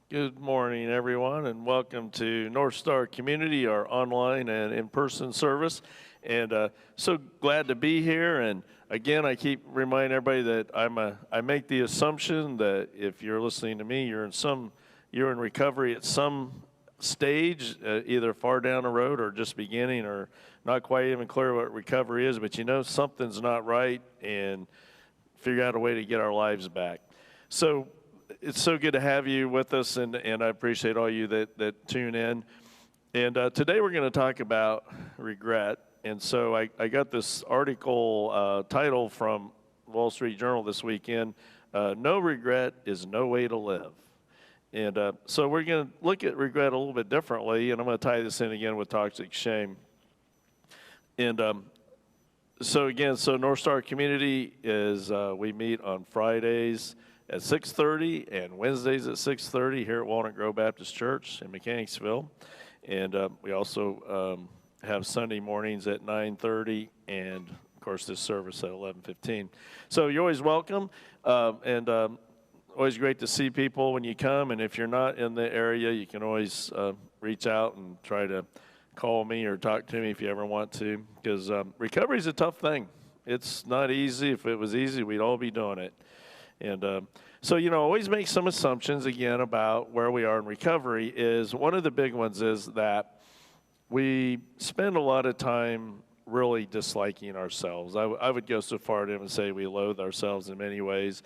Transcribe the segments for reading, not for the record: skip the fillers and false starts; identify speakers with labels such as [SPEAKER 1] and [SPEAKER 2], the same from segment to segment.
[SPEAKER 1] Good morning, everyone, and welcome to NorthStar Community, our online and in-person service. And so glad to be here. And again, I keep reminding everybody that I make the assumption that if you're listening to me, you're in recovery at some stage, either far down the road or just beginning, or not quite even clear what recovery is. But you know something's not right, and figure out a way to get our lives back. So it's so good to have you with us, and I appreciate all you that tune in. And today we're going to talk about regret. And so I got this article title from Wall Street Journal this weekend, No Regret is No Way to Live. And so we're going to look at regret a little bit differently, and I'm going to tie this in again with toxic shame. And so NorthStar Community is, we meet on Fridays at 6:30 and Wednesdays at 6:30 here at Walnut Grove Baptist Church in Mechanicsville. And we also have Sunday mornings at 9:30 and, of course, this service at 11:15. So you're always welcome, and always great to see people when you come. And if you're not in the area, you can always reach out and try to call me or talk to me if you ever want to, because recovery is a tough thing. It's not easy. If it was easy, we'd all be doing it. And so, always make some assumptions, again, about where we are in recovery. Is one of the big ones is that we spend a lot of time really disliking ourselves. I would go so far to even say we loathe ourselves in many ways.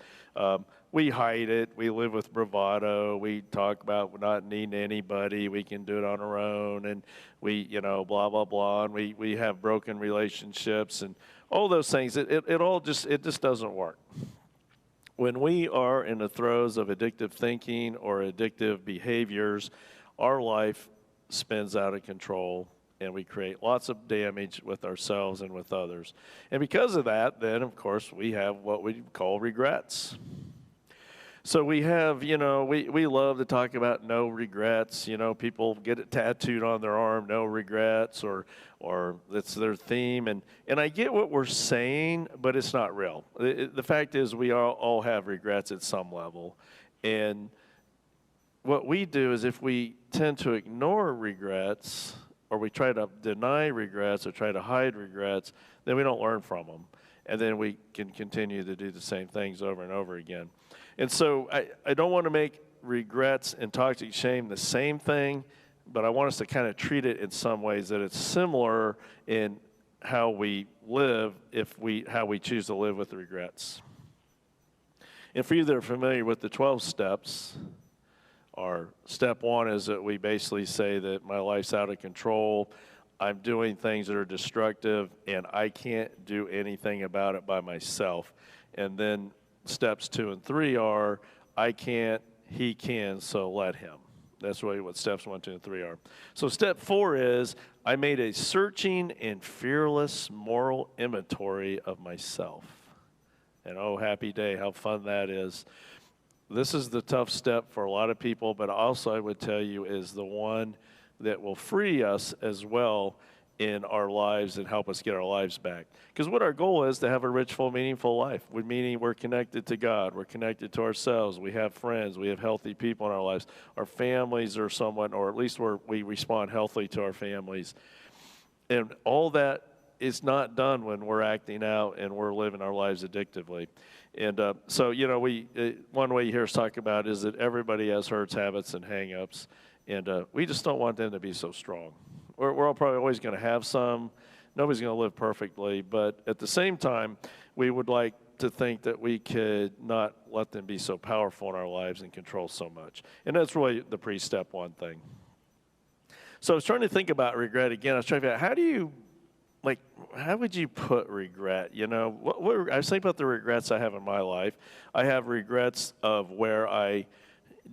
[SPEAKER 1] We hide it. We live with bravado. We talk about not needing anybody. We can do it on our own. And we, blah, blah, blah. And we have broken relationships and all those things. It just doesn't work. When we are in the throes of addictive thinking or addictive behaviors, our life spins out of control, and we create lots of damage with ourselves and with others. And because of that, then, of course, we have what we call regrets. So we have, we love to talk about no regrets. People get it tattooed on their arm, no regrets, or that's their theme. And I get what we're saying, but it's not real. The fact is we all have regrets at some level. And what we do is if we tend to ignore regrets, or we try to deny regrets or try to hide regrets, then we don't learn from them. And then we can continue to do the same things over and over again. And so I don't want to make regrets and toxic shame the same thing, but I want us to kind of treat it in some ways that it's similar in how we live, how we choose to live with regrets. And for you that are familiar with the 12 steps, our step one is that we basically say that my life's out of control, I'm doing things that are destructive, and I can't do anything about it by myself. And then steps 2 and 3 are, I can't, he can, so let him. That's really what steps 1, 2, and 3 are. So step 4 is, I made a searching and fearless moral inventory of myself. And oh, happy day, how fun that is. This is the tough step for a lot of people, but also I would tell you is the one that will free us as well in our lives and help us get our lives back. Because what our goal is to have a rich, full, meaningful life. Meaning we're connected to God, we're connected to ourselves, we have friends, we have healthy people in our lives. Our families are somewhat, or at least we respond healthily to our families. And all that is not done when we're acting out and we're living our lives addictively. And so, one way you hear us talk about is that everybody has hurts, habits, and hang-ups. And we just don't want them to be so strong. We're all probably always going to have some. Nobody's going to live perfectly. But at the same time, we would like to think that we could not let them be so powerful in our lives and control so much. And that's really the pre-step 1 thing. So I was trying to think about regret again. I was trying to figure out, how would you put regret? I was thinking about the regrets I have in my life. I have regrets of where I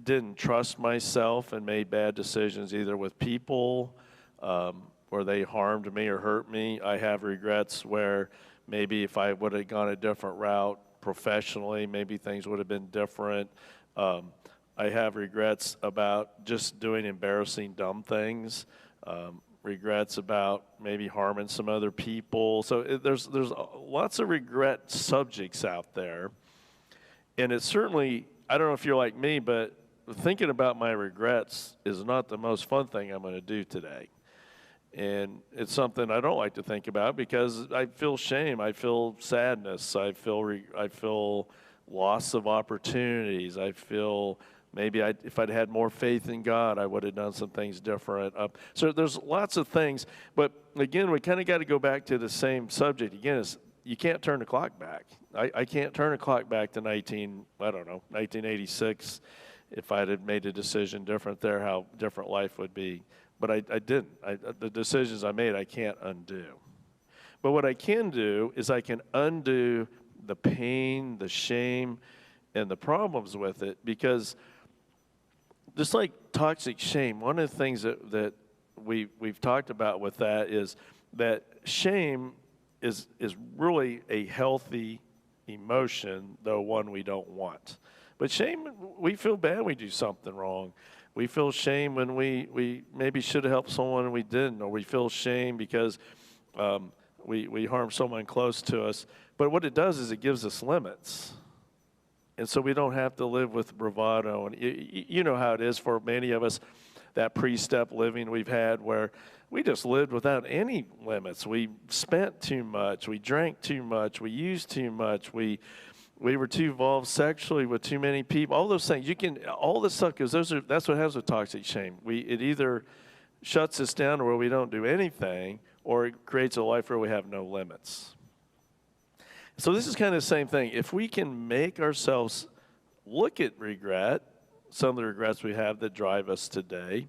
[SPEAKER 1] didn't trust myself and made bad decisions either with people where they harmed me or hurt me. I have regrets where maybe if I would have gone a different route professionally, maybe things would have been different. I have regrets about just doing embarrassing, dumb things. Regrets about maybe harming some other people. So there's lots of regret subjects out there. And it's certainly, I don't know if you're like me, but thinking about my regrets is not the most fun thing I'm going to do today. And it's something I don't like to think about because I feel shame, I feel sadness, I feel loss of opportunities, I feel maybe if I'd had more faith in God, I would have done some things different. So there's lots of things, but again, we kind of got to go back to the same subject. Again, is you can't turn the clock back. I can't turn the clock back to 1986. If I had made a decision different there, how different life would be. But I didn't. The decisions I made, I can't undo. But what I can do is I can undo the pain, the shame, and the problems with it, because just like toxic shame, one of the things that we've talked about with that is that shame is really a healthy emotion, though one we don't want. But shame, we feel bad we do something wrong. We feel shame when we maybe should have helped someone and we didn't, or we feel shame because we harmed someone close to us. But what it does is it gives us limits. And so we don't have to live with bravado. And you know how it is for many of us, that pre-step living we've had where we just lived without any limits. We spent too much. We drank too much. We used too much. We were too involved sexually with too many people. All those things. All this stuff, because that's what happens with toxic shame. It either shuts us down where we don't do anything, or it creates a life where we have no limits. So this is kind of the same thing. If we can make ourselves look at regret, some of the regrets we have that drive us today,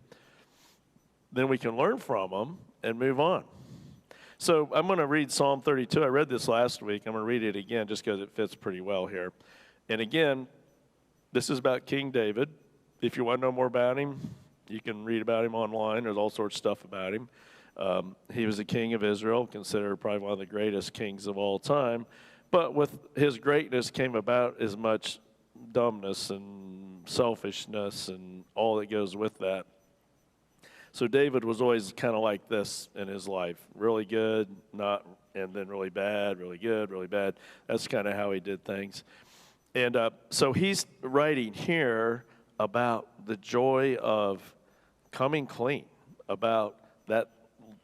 [SPEAKER 1] then we can learn from them and move on. So I'm going to read Psalm 32. I read this last week. I'm going to read it again just because it fits pretty well here. And again, this is about King David. If you want to know more about him, you can read about him online. There's all sorts of stuff about him. He was the king of Israel, considered probably one of the greatest kings of all time. But with his greatness came about as much dumbness and selfishness and all that goes with that. So David was always kind of like this in his life. Really good, not, and then really bad, really good, really bad. That's kind of how he did things. And so he's writing here about the joy of coming clean, about that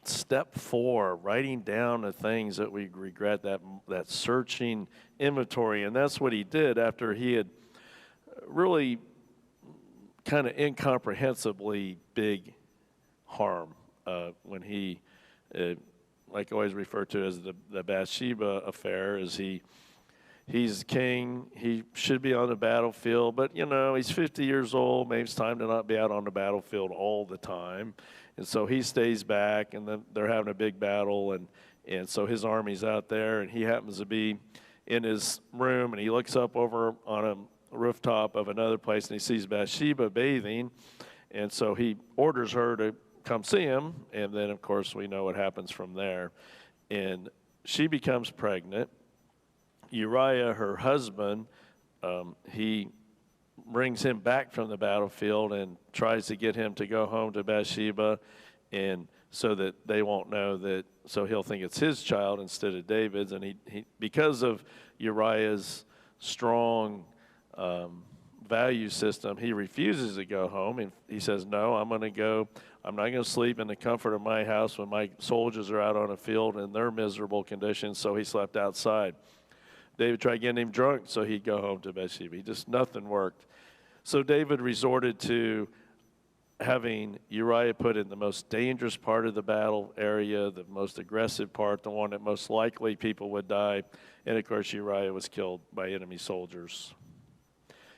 [SPEAKER 1] step 4, writing down the things that we regret, that searching inventory. And that's what he did after he had really kind of incomprehensibly big harm when he, like I always refer to as the Bathsheba affair, is he's king, he should be on the battlefield, but he's 50 years old, maybe it's time to not be out on the battlefield all the time. And so he stays back, and then they're having a big battle, and so his army's out there, and he happens to be in his room, and he looks up over on a rooftop of another place, and he sees Bathsheba bathing, and so he orders her to come see him, and then, of course, we know what happens from there. And she becomes pregnant. Uriah, her husband, he brings him back from the battlefield and tries to get him to go home to Bathsheba, and so that they won't know that, so he'll think it's his child instead of David's. And he because of Uriah's strong value system, he refuses to go home, and he says, no, I'm going to go. I'm not going to sleep in the comfort of my house when my soldiers are out on a field in their miserable conditions, so he slept outside. David tried getting him drunk so he'd go home to Bathsheba. Nothing worked. So David resorted to having Uriah put in the most dangerous part of the battle area, the most aggressive part, the one that most likely people would die. And of course, Uriah was killed by enemy soldiers.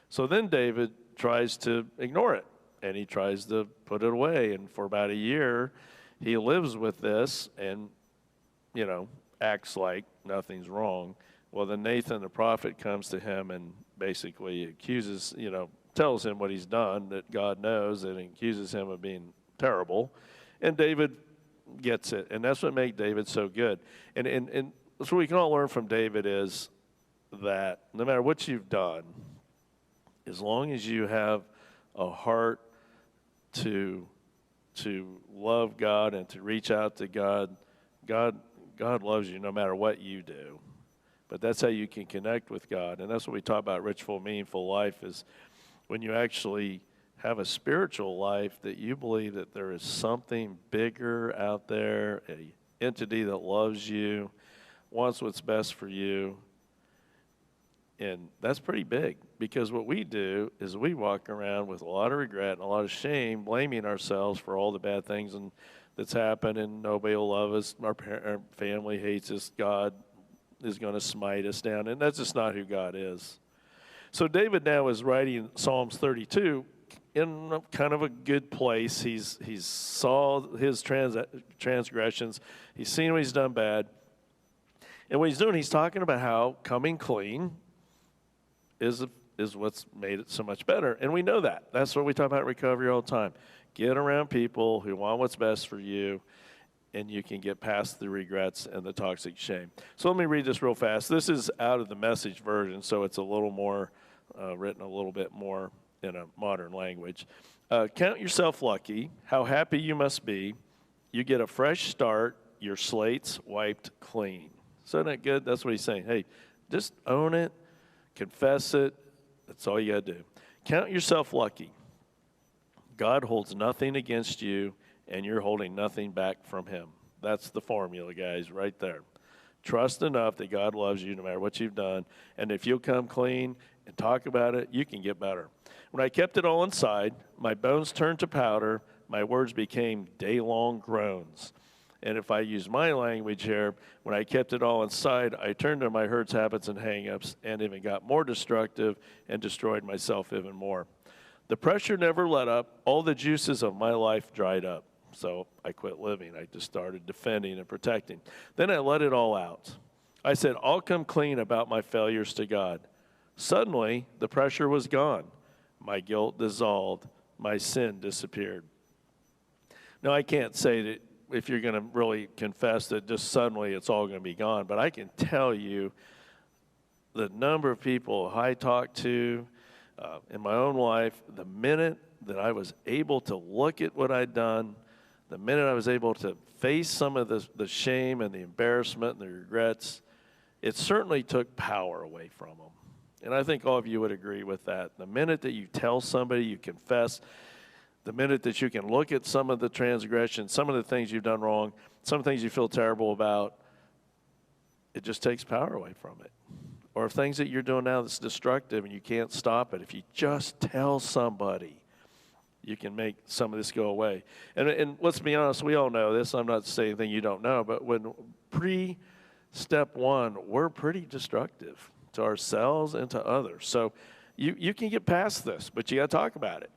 [SPEAKER 1] So then David tries to ignore it, and he tries to put it away. And for about a year, he lives with this and, acts like nothing's wrong. Well, then Nathan the prophet comes to him and basically accuses, tells him what he's done, that God knows, and accuses him of being terrible. And David gets it. And that's what made David so good. And so what we can all learn from David is that no matter what you've done, as long as you have a heart to love God and to reach out to God, God loves you no matter what you do. But that's how you can connect with God. And that's what we talk about, rich, full, meaningful life, is when you actually have a spiritual life, that you believe that there is something bigger out there, an entity that loves you, wants what's best for you. And that's pretty big, because what we do is we walk around with a lot of regret and a lot of shame, blaming ourselves for all the bad things that's happened, and nobody will love us. Our family hates us. God is going to smite us down, and that's just not who God is. So David now is writing Psalms 32 in kind of a good place. He's saw his transgressions. He's seen what he's done bad. And what he's doing, he's talking about how coming clean is what's made it so much better. And we know that. That's what we talk about in recovery all the time. Get around people who want what's best for you, and you can get past the regrets and the toxic shame. So let me read this real fast. This is out of the Message version, so it's a little more, written a little bit more in a modern language. Count yourself lucky, how happy you must be. You get a fresh start, your slate's wiped clean. So isn't that good? That's what he's saying. Hey, just own it. Confess it. That's all you got to do. Count yourself lucky. God holds nothing against you, and you're holding nothing back from him. That's the formula, guys, right there. Trust enough that God loves you no matter what you've done, and if you'll come clean and talk about it, you can get better. When I kept it all inside, my bones turned to powder, my words became day-long groans. And if I use my language here, when I kept it all inside, I turned to my hurts, habits, and hang-ups, and even got more destructive and destroyed myself even more. The pressure never let up. All the juices of my life dried up. So I quit living. I just started defending and protecting. Then I let it all out. I said, I'll come clean about my failures to God. Suddenly, the pressure was gone. My guilt dissolved. My sin disappeared. Now, I can't say that if you're going to really confess that just suddenly it's all going to be gone. But I can tell you the number of people I talked to in my own life, the minute that I was able to look at what I'd done, the minute I was able to face some of the shame and the embarrassment and the regrets, it certainly took power away from them. And I think all of you would agree with that. The minute that you tell somebody, you confess, the minute that you can look at some of the transgressions, some of the things you've done wrong, some things you feel terrible about, it just takes power away from it. Or if things that you're doing now that's destructive and you can't stop it, if you just tell somebody, you can make some of this go away. And let's be honest, we all know this. I'm not saying anything you don't know, but when pre-step one, we're pretty destructive to ourselves and to others. So you can get past this, but you got to talk about it.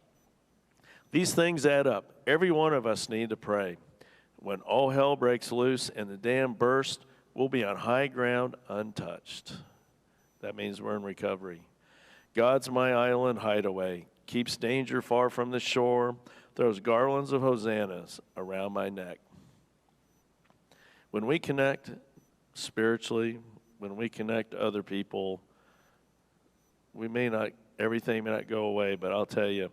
[SPEAKER 1] These things add up. Every one of us need to pray. When all hell breaks loose and the dam bursts, we'll be on high ground untouched. That means we're in recovery. God's my island hideaway, keeps danger far from the shore, throws garlands of hosannas around my neck. When we connect spiritually, when we connect to other people, everything may not go away, but I'll tell you,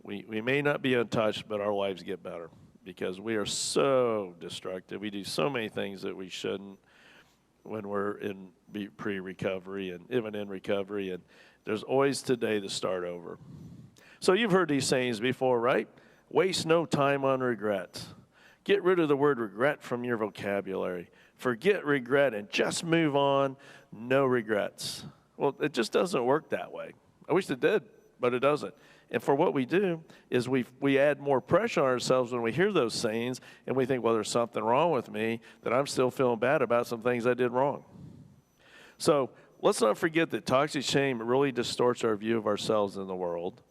[SPEAKER 1] we may not be untouched, but our lives get better because we are so destructive. We do so many things that we shouldn't when we're in pre-recovery and even in recovery, and there's always today to start over. So you've heard these sayings before, right? Waste no time on regrets. Get rid of the word regret from your vocabulary. Forget regret and just move on. No regrets. Well, it just doesn't work that way. I wish it did, but it doesn't. And for what we do is we add more pressure on ourselves when we hear those sayings, and we think, well, there's something wrong with me, that I'm still feeling bad about some things I did wrong. So let's not forget that toxic shame really distorts our view of ourselves in the world.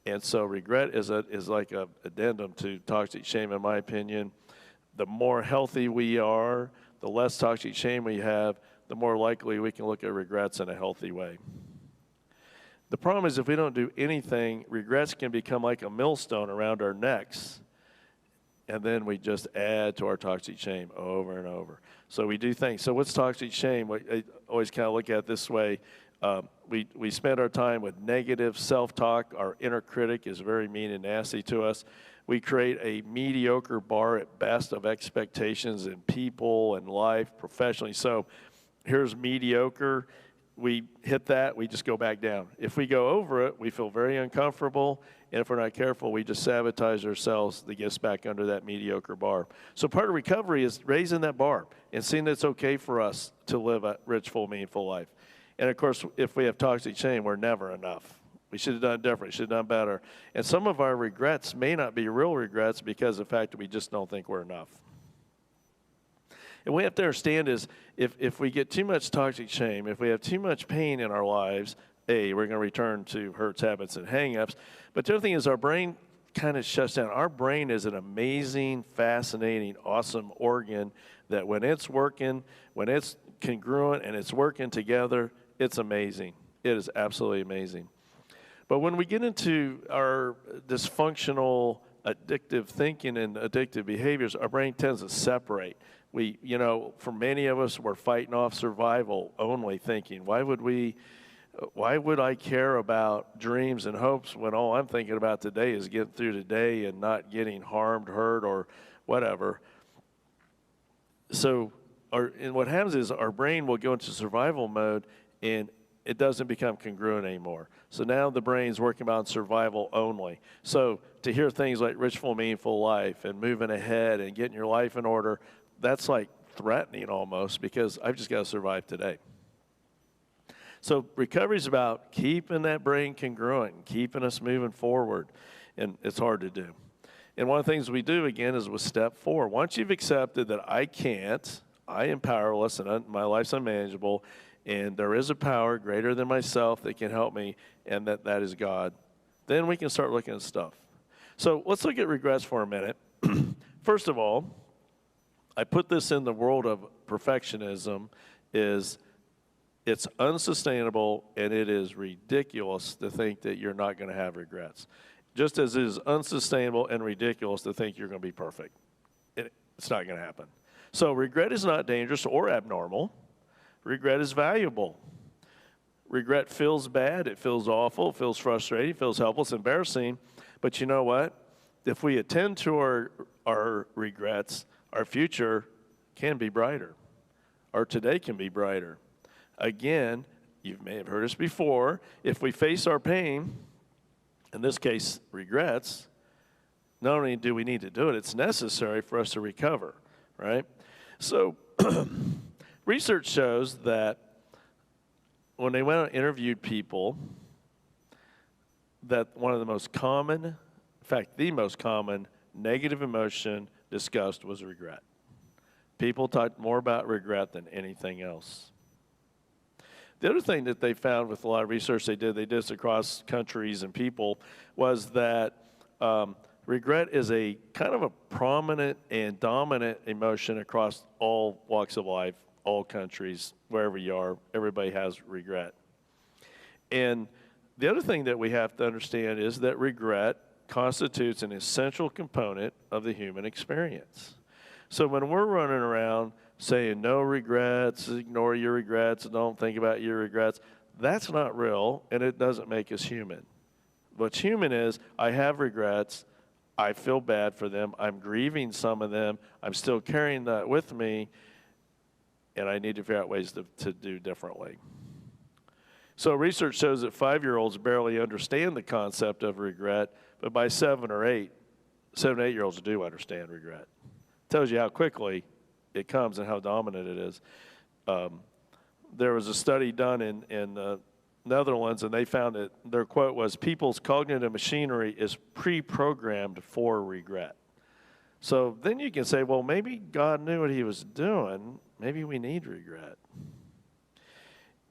[SPEAKER 1] And so regret is like an addendum to toxic shame, in my opinion. The more healthy we are, the less toxic shame we have, the more likely we can look at regrets in a healthy way. The problem is if we don't do anything, regrets can become like a millstone around our necks, and then we just add to our toxic shame over and over. So we do things. So what's toxic shame? I always kind of look at it this way. We spend our time with negative self-talk. Our inner critic is very mean and nasty to us. We create a mediocre bar at best of expectations in people and life, professionally. So here's mediocre. we hit that, we just go back down. If we go over it, we feel very uncomfortable, and if we're not careful, we just sabotage ourselves to get us back under that mediocre bar. So part of recovery is raising that bar and seeing that it's okay for us to live a rich, full, meaningful life. And of course, if we have toxic shame, we're never enough. We should have done different, should have done better. And some of our regrets may not be real regrets because of the fact that we just don't think we're enough. And what we have to understand is if we get too much toxic shame, if we have too much pain in our lives, we're going to return to hurts, habits, and hang-ups. But the other thing is our brain kind of shuts down. Our brain is an amazing, fascinating, awesome organ that when it's working, when it's congruent and it's working together, it's amazing. It is absolutely amazing. But when we get into our dysfunctional, addictive thinking and addictive behaviors, our brain tends to separate. For many of us, we're fighting off survival only thinking. Why would I care about dreams and hopes when all I'm thinking about today is getting through today and not getting harmed, hurt, or whatever? So, and what happens is our brain will go into survival mode and it doesn't become congruent anymore. So now the brain's working on survival only. So to hear things like rich, full, meaningful life and moving ahead and getting your life in order, that's like threatening almost because I've just got to survive today. So recovery is about keeping that brain congruent and keeping us moving forward, and it's hard to do. And one of the things we do, again, is with step 4. Once you've accepted that I can't, I am powerless, and my life's unmanageable, and there is a power greater than myself that can help me, and that is God, then we can start looking at stuff. So let's look at regrets for a minute. First of all, I put this in the world of perfectionism, is it's unsustainable and it is ridiculous to think that you're not going to have regrets. Just as it is unsustainable and ridiculous to think you're going to be perfect. It's not going to happen. So regret is not dangerous or abnormal. Regret is valuable. Regret feels bad, it feels awful, it feels frustrating, it feels helpless, embarrassing. But you know what? If we attend to our regrets, our future can be brighter. Our today can be brighter. Again, you may have heard us before, if we face our pain, in this case, regrets, not only do we need to do it, it's necessary for us to recover, right? So research shows that when they went out and interviewed people, that one of the most common, in fact, the most common negative emotion discussed was regret. People talked more about regret than anything else. The other thing that they found with a lot of research they did this across countries and people, was that regret is a kind of a prominent and dominant emotion across all walks of life, all countries, wherever you are, everybody has regret. And the other thing that we have to understand is that regret constitutes an essential component of the human experience. So when we're running around saying no regrets, ignore your regrets, don't think about your regrets, that's not real, and it doesn't make us human. What's human is, I have regrets, I feel bad for them, I'm grieving some of them, I'm still carrying that with me, and I need to figure out ways to do differently. So research shows that 5-year-olds barely understand the concept of regret, but by 7 or 8-year-olds do understand regret. Tells you how quickly it comes and how dominant it is. There was a study done in the Netherlands, and they found that their quote was, people's cognitive machinery is pre-programmed for regret. So then you can say, well, maybe God knew what he was doing. Maybe we need regret.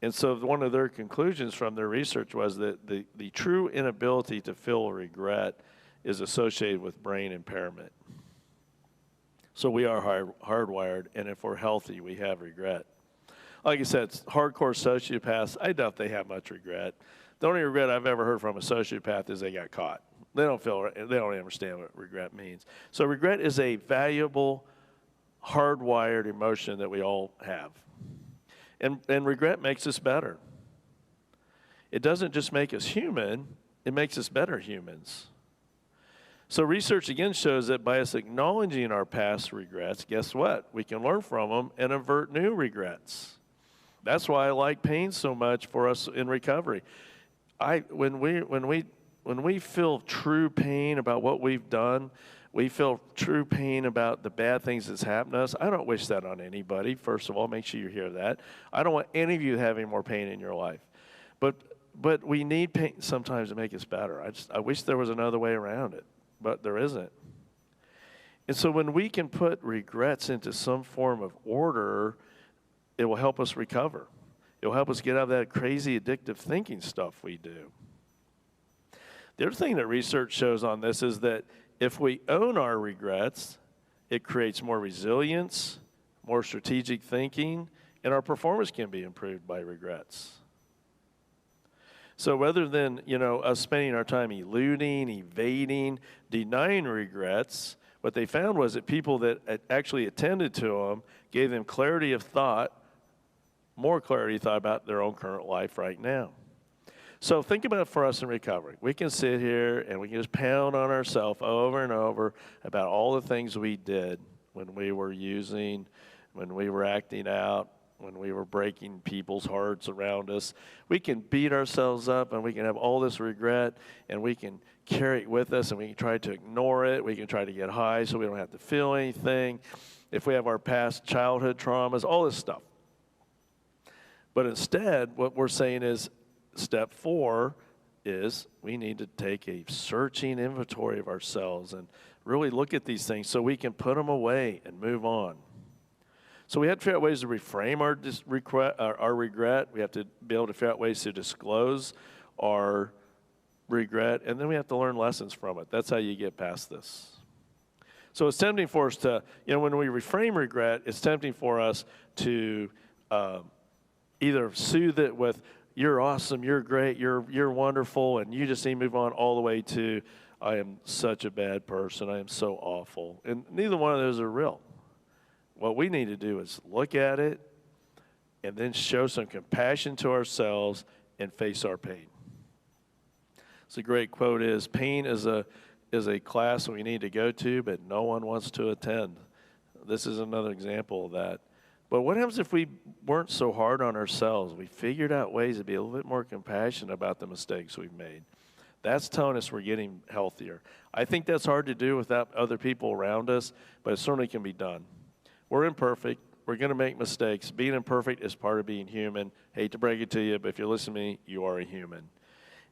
[SPEAKER 1] And so one of their conclusions from their research was that the true inability to feel regret is associated with brain impairment. So we are hardwired, and if we're healthy, we have regret. Like I said, hardcore sociopaths, I doubt they have much regret. The only regret I've ever heard from a sociopath is they got caught. They don't understand what regret means. So regret is a valuable, hardwired emotion that we all have. And regret makes us better. It doesn't just make us human, it makes us better humans. So research again shows that by us acknowledging our past regrets, guess what? We can learn from them and avert new regrets. That's why I like pain so much for us in recovery. When we feel true pain about what we've done, we feel true pain about the bad things that's happened to us. I don't wish that on anybody. First of all, make sure you hear that. I don't want any of you having more pain in your life. But we need pain sometimes to make us better. I wish there was another way around it, but there isn't. And so when we can put regrets into some form of order, it will help us recover. It will help us get out of that crazy addictive thinking stuff we do. The other thing that research shows on this is that if we own our regrets, it creates more resilience, more strategic thinking, and our performance can be improved by regrets. So rather than, us spending our time eluding, evading, denying regrets, what they found was that people that actually attended to them gave them clarity of thought, more clarity of thought about their own current life right now. So think about it for us in recovery. We can sit here and we can just pound on ourselves over and over about all the things we did when we were using, when we were acting out, when we were breaking people's hearts around us. We can beat ourselves up and we can have all this regret and we can carry it with us and we can try to ignore it. We can try to get high so we don't have to feel anything. If we have our past childhood traumas, all this stuff. But instead, what we're saying is, step 4 is we need to take a searching inventory of ourselves and really look at these things so we can put them away and move on. So we have to figure out ways to reframe our regret. We have to be able to figure out ways to disclose our regret, and then we have to learn lessons from it. That's how you get past this. So it's tempting for us to, when we reframe regret, it's tempting for us to either soothe it with, you're awesome, you're great, you're wonderful, and you just need to move on, all the way to, I am such a bad person, I am so awful. And neither one of those are real. What we need to do is look at it and then show some compassion to ourselves and face our pain. So a great quote is, pain is a class we need to go to, but no one wants to attend. This is another example of that. But what happens if we weren't so hard on ourselves? We figured out ways to be a little bit more compassionate about the mistakes we've made. That's telling us we're getting healthier. I think that's hard to do without other people around us, but it certainly can be done. We're imperfect. We're going to make mistakes. Being imperfect is part of being human. Hate to break it to you, but if you listen to me, you are a human.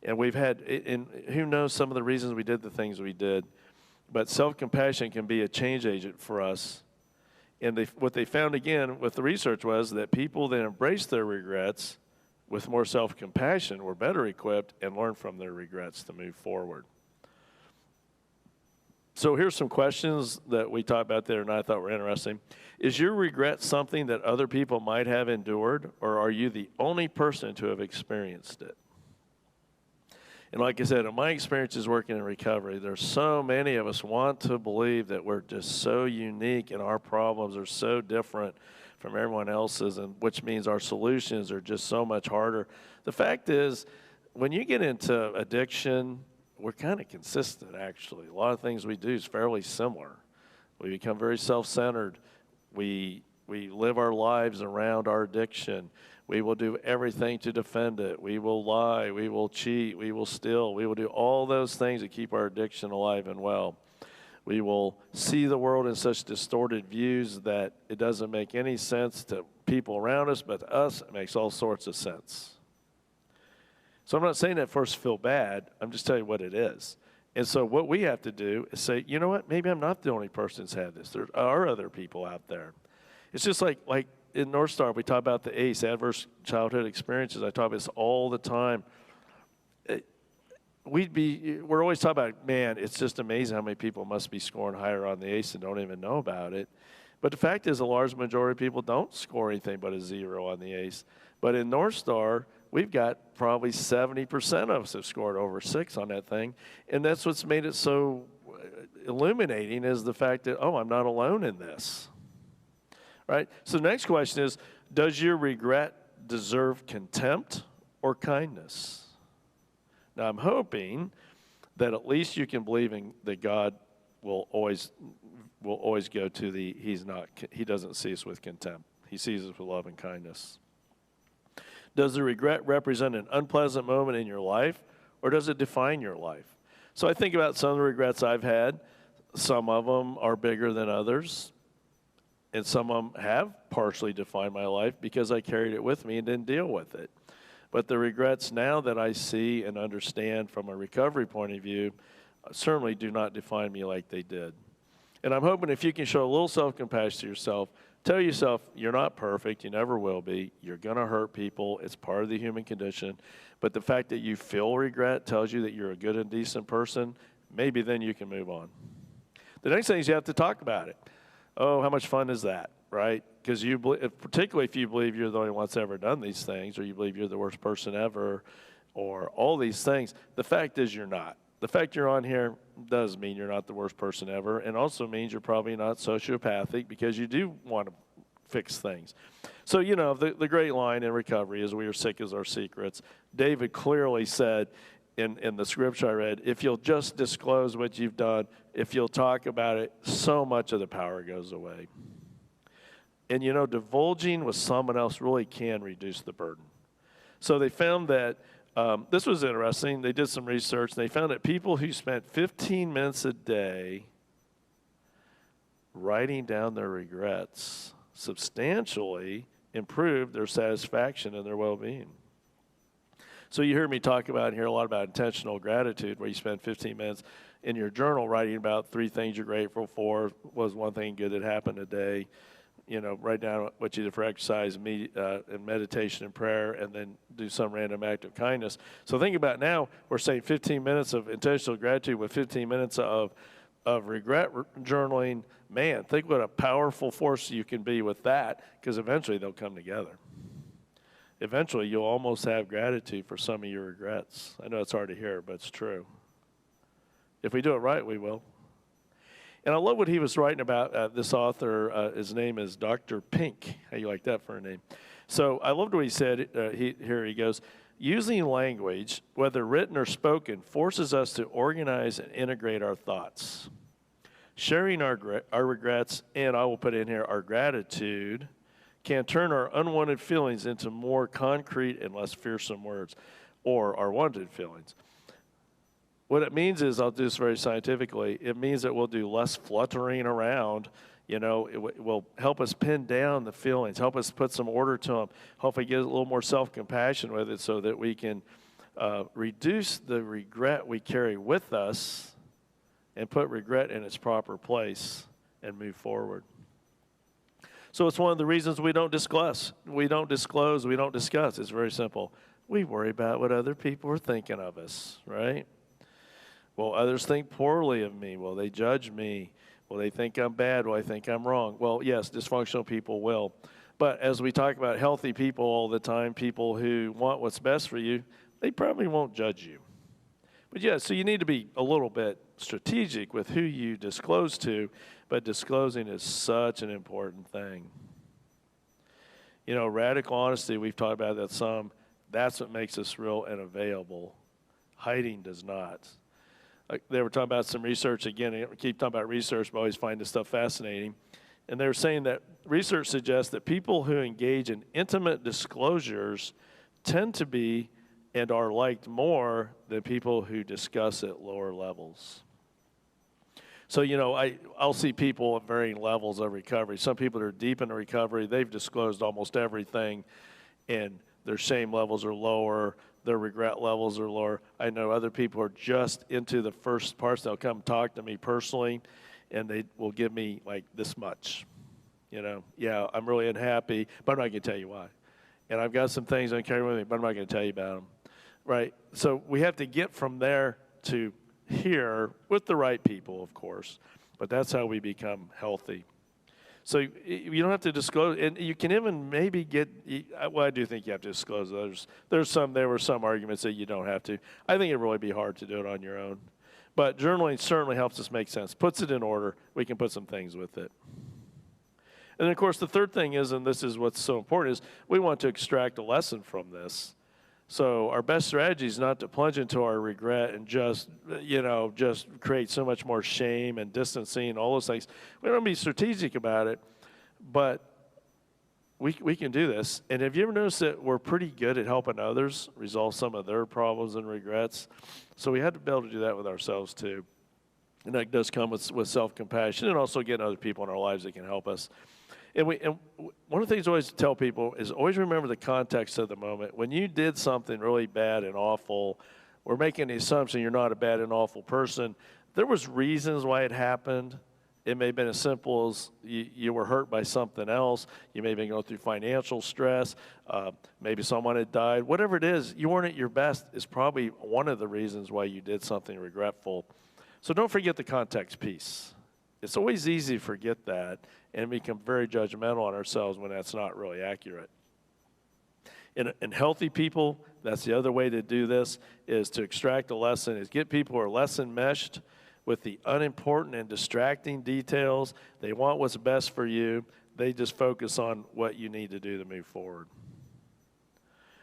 [SPEAKER 1] And we've had, and who knows some of the reasons we did the things we did, but self-compassion can be a change agent for us. And what they found again with the research was that people that embraced their regrets with more self-compassion were better equipped and learned from their regrets to move forward. So here's some questions that we talked about there and I thought were interesting. Is your regret something that other people might have endured, or are you the only person to have experienced it? And like I said, in my experiences working in recovery, there's so many of us want to believe that we're just so unique and our problems are so different from everyone else's, and which means our solutions are just so much harder. The fact is, when you get into addiction, we're kind of consistent, actually. A lot of things we do is fairly similar. We become very self-centered. We live our lives around our addiction. We will do everything to defend it. We will lie. We will cheat. We will steal. We will do all those things to keep our addiction alive and well. We will see the world in such distorted views that it doesn't make any sense to people around us, but to us, it makes all sorts of sense. So I'm not saying that for us to feel bad. I'm just telling you what it is. And so what we have to do is say, you know what? Maybe I'm not the only person that's had this. There are other people out there. It's just like in NorthStar, we talk about the ACE, Adverse Childhood Experiences. I talk about this all the time. We're always talking about, man, it's just amazing how many people must be scoring higher on the ACE and don't even know about it. But the fact is, a large majority of people don't score anything but a 0 on the ACE. But in NorthStar, we've got probably 70% of us have scored over 6 on that thing. And that's what's made it so illuminating, is the fact that, I'm not alone in this. Right? So the next question is, does your regret deserve contempt or kindness? Now, I'm hoping that at least you can believe in that God will always go to he doesn't see us with contempt. He sees us with love and kindness. Does the regret represent an unpleasant moment in your life, or does it define your life? So I think about some of the regrets I've had. Some of them are bigger than others, and some of them have partially defined my life because I carried it with me and didn't deal with it. But the regrets now that I see and understand from a recovery point of view certainly do not define me like they did. And I'm hoping if you can show a little self-compassion to yourself, tell yourself you're not perfect, you never will be, you're going to hurt people, it's part of the human condition, but the fact that you feel regret tells you that you're a good and decent person, maybe then you can move on. The next thing is you have to talk about it. Oh, how much fun is that, right? Because particularly if you believe you're the only one that's ever done these things, or you believe you're the worst person ever, or all these things, the fact is you're not. The fact you're on here does mean you're not the worst person ever, and also means you're probably not sociopathic because you do want to fix things. So, the great line in recovery is we are sick as our secrets. David clearly said in the scripture I read, if you'll just disclose what you've done, if you'll talk about it, so much of the power goes away. And, divulging with someone else really can reduce the burden. So they found that this was interesting. They did some research, and they found that people who spent 15 minutes a day writing down their regrets substantially improved their satisfaction and their well-being. So you hear me talk about here a lot about intentional gratitude, where you spend 15 minutes in your journal writing about 3 things you're grateful for. Was one thing good that happened today? Write down what you did for exercise, and meditation and prayer, and then do some random act of kindness. So think about now, we're saying 15 minutes of intentional gratitude with 15 minutes of regret journaling. Man, think what a powerful force you can be with that, because eventually they'll come together. Eventually you'll almost have gratitude for some of your regrets. I know it's hard to hear, but it's true. If we do it right, we will. And I love what he was writing about. This author, his name is Dr. Pink. How you like that for a name? So I loved what he said. Here he goes. Using language, whether written or spoken, forces us to organize and integrate our thoughts. Sharing our regrets, and I will put in here our gratitude, can turn our unwanted feelings into more concrete and less fearsome words, or our wanted feelings. What it means is, I'll do this very scientifically, it means that we'll do less fluttering around. It will help us pin down the feelings, help us put some order to them, hopefully get a little more self-compassion with it so that we can reduce the regret we carry with us and put regret in its proper place and move forward. So it's one of the reasons we don't discuss. We don't disclose, we don't discuss. It's very simple. We worry about what other people are thinking of us, right? Will others think poorly of me? Will they judge me? Will they think I'm bad? Will they think I'm wrong? Well, yes, dysfunctional people will. But as we talk about healthy people all the time, people who want what's best for you, they probably won't judge you. But yeah, so you need to be a little bit strategic with who you disclose to, but disclosing is such an important thing. Radical honesty, we've talked about that some, that's what makes us real and available. Hiding does not. They were talking about some research, again, I keep talking about research, but I always find this stuff fascinating. And they were saying that research suggests that people who engage in intimate disclosures tend to be and are liked more than people who discuss at lower levels. So, I'll see people at varying levels of recovery. Some people are deep in recovery, they've disclosed almost everything, and their shame levels are lower, their regret levels are lower. I know other people are just into the first parts. They'll come talk to me personally, and they will give me like this much. Yeah, I'm really unhappy, but I'm not going to tell you why. And I've got some things I carry with me, but I'm not going to tell you about them. Right? So we have to get from there to here with the right people, of course, but that's how we become healthy. So you don't have to disclose, and you can even maybe I do think you have to disclose others. There were some arguments that you don't have to. I think it'd really be hard to do it on your own. But journaling certainly helps us make sense, puts it in order. We can put some things with it. And then, of course, the third thing is, and this is what's so important, is we want to extract a lesson from this. So our best strategy is not to plunge into our regret and just create so much more shame and distancing and all those things. We don't be strategic about it, but we can do this. And have you ever noticed that we're pretty good at helping others resolve some of their problems and regrets? So we have to be able to do that with ourselves too. And that does come with self-compassion and also getting other people in our lives that can help us. And one of the things I always tell people is always remember the context of the moment. When you did something really bad and awful, we're making the assumption you're not a bad and awful person. There was reasons why it happened. It may have been as simple as you were hurt by something else. You may have been going through financial stress. Maybe someone had died. Whatever it is, you weren't at your best is probably one of the reasons why you did something regretful. So don't forget the context piece. It's always easy to forget that and become very judgmental on ourselves when that's not really accurate. In healthy people, that's the other way to do this, is to extract a lesson, is get people who are less enmeshed with the unimportant and distracting details. They want what's best for you. They just focus on what you need to do to move forward.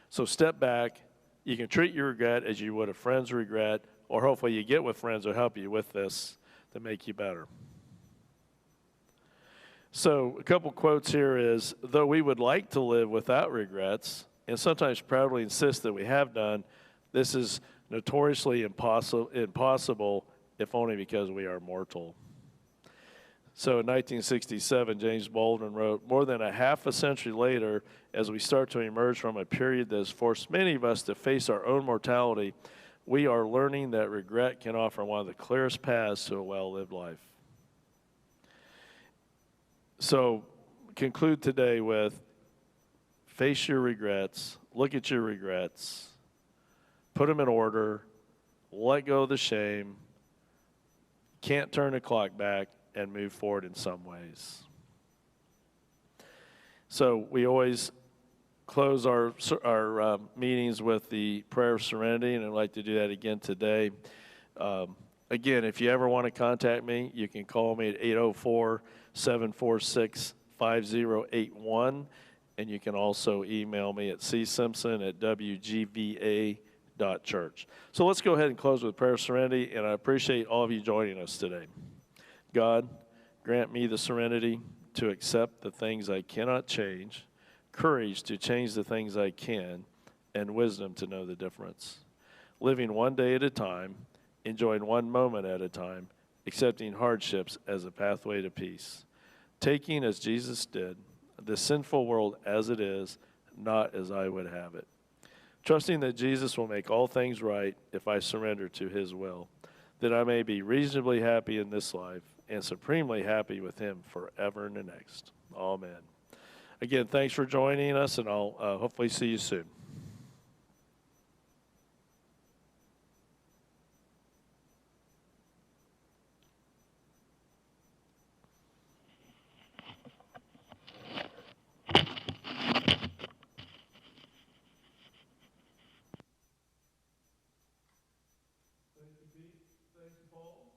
[SPEAKER 1] So step back. You can treat your regret as you would a friend's regret, or hopefully you get with friends who help you with this to make you better. So a couple quotes here is, though we would like to live without regrets, and sometimes proudly insist that we have done, this is notoriously impossible if only because we are mortal. So in 1967, James Baldwin wrote, more than a half a century later, as we start to emerge from a period that has forced many of us to face our own mortality, we are learning that regret can offer one of the clearest paths to a well-lived life. So conclude today with face your regrets, look at your regrets, put them in order, let go of the shame, can't turn the clock back, and move forward in some ways. So we always close our meetings with the prayer of serenity, and I'd like to do that again today. Again, if you ever want to contact me, you can call me at 804-746-5081, and you can also email me at csimpson@wgva.church. So let's go ahead and close with prayer of serenity, and I appreciate all of you joining us today. God, grant me the serenity to accept the things I cannot change, courage to change the things I can, and wisdom to know the difference. Living one day at a time, enjoying one moment at a time, accepting hardships as a pathway to peace. Taking, as Jesus did, the sinful world as it is, not as I would have it. Trusting that Jesus will make all things right if I surrender to his will, that I may be reasonably happy in this life and supremely happy with him forever in the next. Amen. Again, thanks for joining us, and I'll hopefully see you soon. Thank you, Pete. Thank you, Paul.